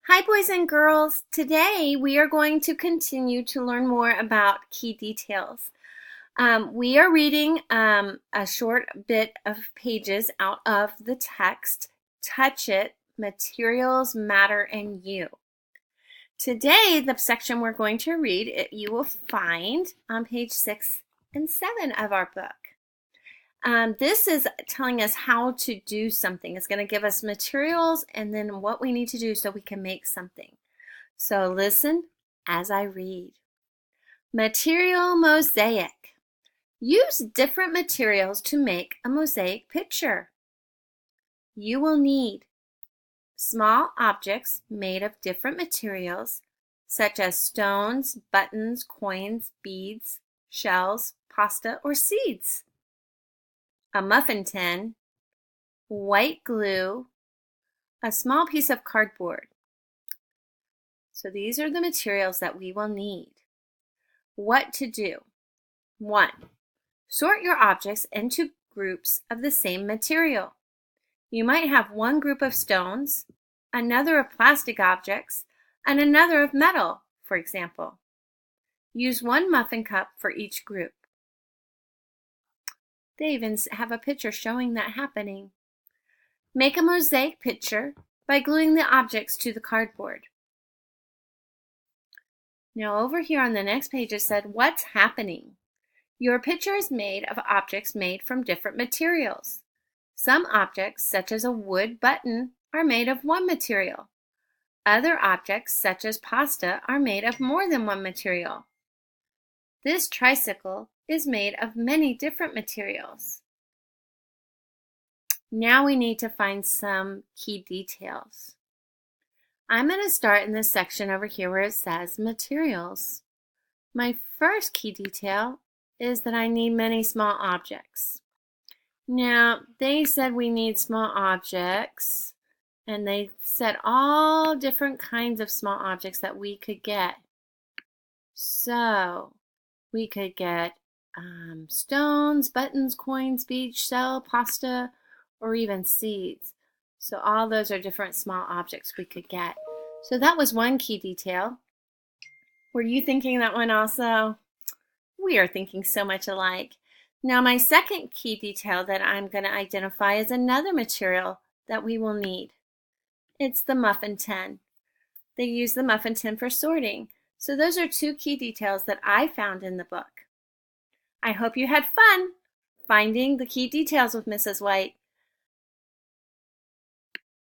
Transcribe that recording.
Hi, boys and girls. Today we are going to continue to learn more about key details. We are reading a short bit of pages out of the text, Touch It, Materials, Matter, and You. Today, the section we're going to read, you will find on page 6 and 7 of our book. This is telling us how to do something. It's going to give us materials and then what we need to do so we can make something. So listen as I read. Material mosaic. Use different materials to make a mosaic picture. You will need small objects made of different materials, such as stones, buttons, coins, beads, shells, pasta, or seeds. A muffin tin, white glue, a small piece of cardboard. So these are the materials that we will need. What to do? 1. Sort your objects into groups of the same material. You might have one group of stones, another of plastic objects, and another of metal, for example. Use one muffin cup for each group. They even have a picture showing that happening. Make a mosaic picture by gluing the objects to the cardboard. Now over here on the next page it said, what's happening? Your picture is made of objects made from different materials. Some objects, such as a wood button, are made of one material. Other objects, such as pasta, are made of more than one material. This tricycle is made of many different materials. Now we need to find some key details. I'm going to start in this section over here where it says materials. My first key detail is that I need many small objects. Now, they said we need small objects, and they said all different kinds of small objects that we could get. So, we could get stones, buttons, coins, beads, shell, pasta, or even seeds. So all those are different small objects we could get. So that was one key detail. Were you thinking that one also? We are thinking so much alike. Now my second key detail that I'm going to identify is another material that we will need. It's the muffin tin. They use the muffin tin for sorting. So those are two key details that I found in the book. I hope you had fun finding the key details with Mrs. White.